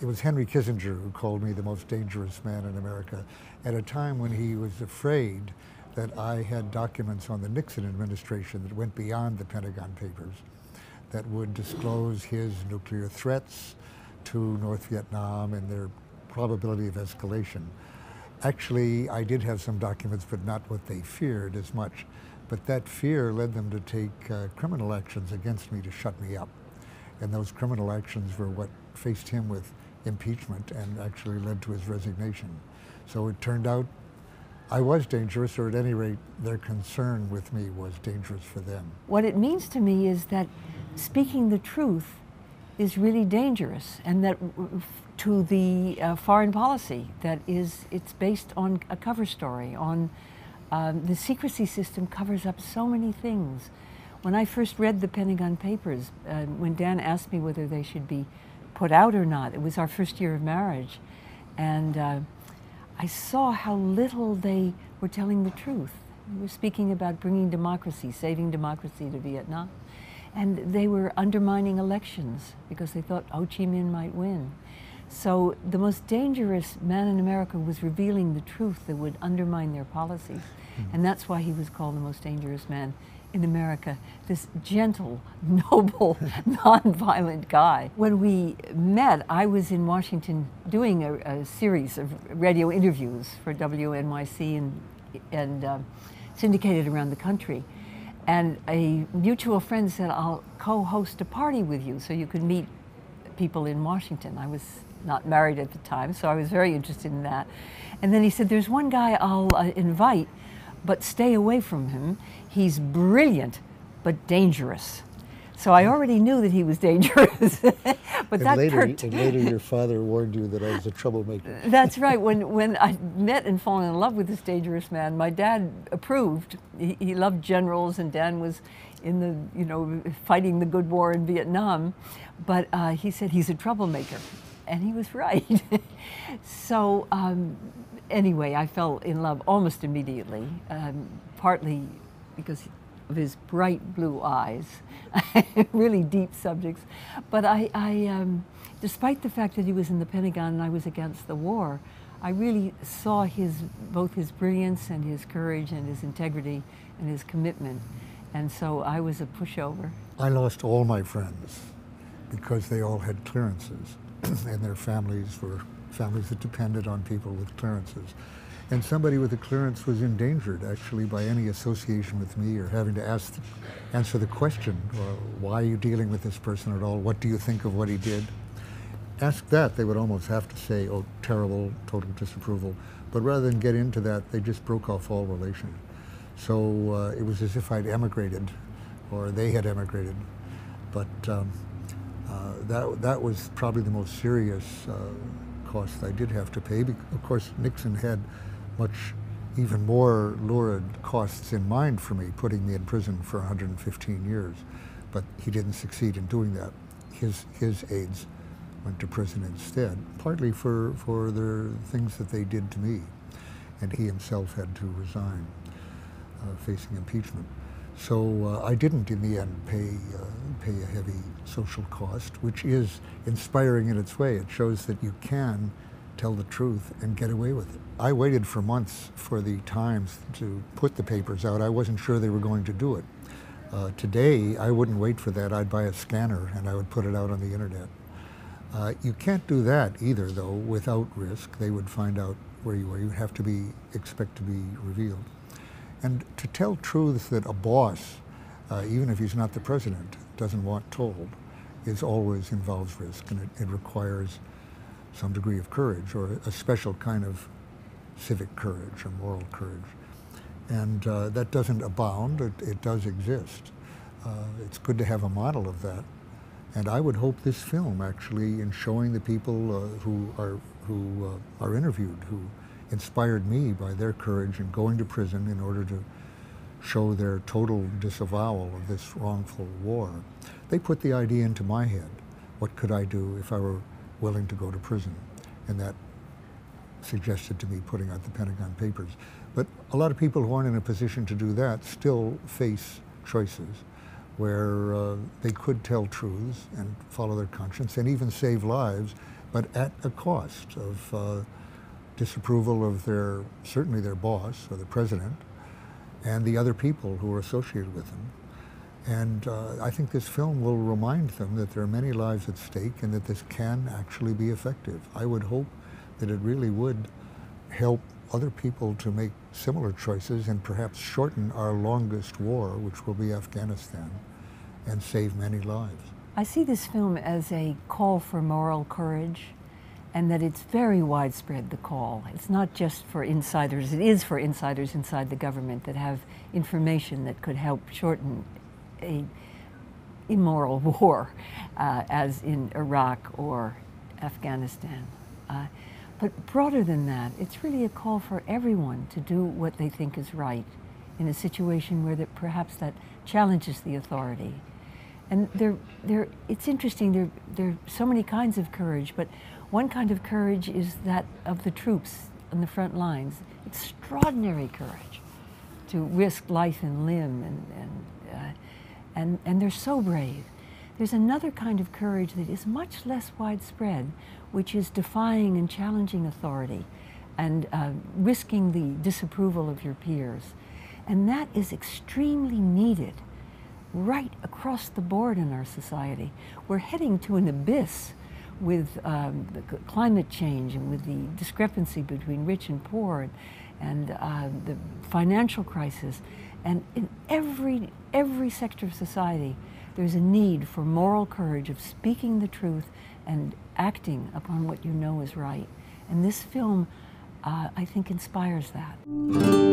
It was Henry Kissinger who called me the most dangerous man in America at a time when he was afraid that I had documents on the Nixon administration that went beyond the Pentagon Papers that would disclose his nuclear threats to North Vietnam and their probability of escalation. Actually, I did have some documents, but not what they feared as much. But that fear led them to take criminal actions against me to shut me up. And those criminal actions were what faced him with impeachment and actually led to his resignation. So it turned out I was dangerous, or at any rate, their concern with me was dangerous for them. What it means to me is that speaking the truth is really dangerous, and that to the foreign policy, that is, it's based on a cover story, on the secrecy system covers up so many things. When I first read the Pentagon Papers, when Dan asked me whether they should be put out or not, it was our first year of marriage, and I saw how little they were telling the truth. They were speaking about bringing democracy, saving democracy to Vietnam. And they were undermining elections because they thought Ho Chi Minh might win. So the most dangerous man in America was revealing the truth that would undermine their policies. And that's why he was called the most dangerous man in America, this gentle, noble, nonviolent guy. When we met, I was in Washington doing a series of radio interviews for WNYC and syndicated around the country. And a mutual friend said, I'll co-host a party with you so you could meet people in Washington. I was not married at the time, so I was very interested in that. And then he said, there's one guy I'll invite, but stay away from him. He's brilliant, but dangerous. So I already knew that he was dangerous. But that later your father warned you that I was a troublemaker. That's right. When I met and fallen in love with this dangerous man, my dad approved. He loved generals, and Dan was in the, fighting the good war in Vietnam. But he said he's a troublemaker, and he was right. So anyway, I fell in love almost immediately, partly because of his bright blue eyes, really deep subjects. But despite the fact that he was in the Pentagon and I was against the war, I really saw both his brilliance and his courage and his integrity and his commitment. And so I was a pushover. I lost all my friends because they all had clearances, and their families were families that depended on people with clearances. And somebody with a clearance was endangered, actually, by any association with me or having to answer the question, why are you dealing with this person at all? What do you think of what he did? Ask that, they would almost have to say, oh, terrible, total disapproval. But rather than get into that, they just broke off all relation. So it was as if I'd emigrated, or they had emigrated. But that was probably the most serious cost I did have to pay. Of course, Nixon had much even more lurid costs in mind for me, putting me in prison for 115 years. But he didn't succeed in doing that. His aides went to prison instead, partly for the things that they did to me. And he himself had to resign, facing impeachment. So I didn't, in the end, pay a heavy social cost, which is inspiring in its way. It shows that you can tell the truth and get away with it. I waited for months for the Times to put the papers out. I wasn't sure they were going to do it. Today, I wouldn't wait for that. I'd buy a scanner and I would put it out on the internet. You can't do that either, though, without risk. They would find out where you were. You'd have to expect to be revealed. And to tell truths that a boss, even if he's not the president, doesn't want told, always involves risk, and it requires some degree of courage, or a special kind of civic courage or moral courage. And that doesn't abound, it does exist. It's good to have a model of that. And I would hope this film, actually, in showing the people who are interviewed, who inspired me by their courage in going to prison in order to show their total disavowal of this wrongful war. They put the idea into my head. What could I do if I were willing to go to prison? And that suggested to me putting out the Pentagon Papers. But a lot of people who aren't in a position to do that still face choices where they could tell truths and follow their conscience and even save lives but at a cost of disapproval of certainly their boss or the president and the other people who are associated with them. And I think this film will remind them that there are many lives at stake and that this can actually be effective. I would hope that it really would help other people to make similar choices and perhaps shorten our longest war, which will be Afghanistan, and save many lives. I see this film as a call for moral courage, and that it's very widespread, the call. It's not just for insiders, it is for insiders inside the government that have information that could help shorten a immoral war, as in Iraq or Afghanistan. But broader than that, it's really a call for everyone to do what they think is right in a situation where perhaps that challenges the authority. And it's interesting, there are so many kinds of courage, but one kind of courage is that of the troops on the front lines. Extraordinary courage to risk life and limb, and they're so brave. There's another kind of courage that is much less widespread, which is defying and challenging authority and risking the disapproval of your peers. And that is extremely needed right across the board in our society. We're heading to an abyss with the climate change and with the discrepancy between rich and poor and the financial crisis. And in every sector of society, there's a need for moral courage of speaking the truth and acting upon what you know is right. And this film, I think, inspires that.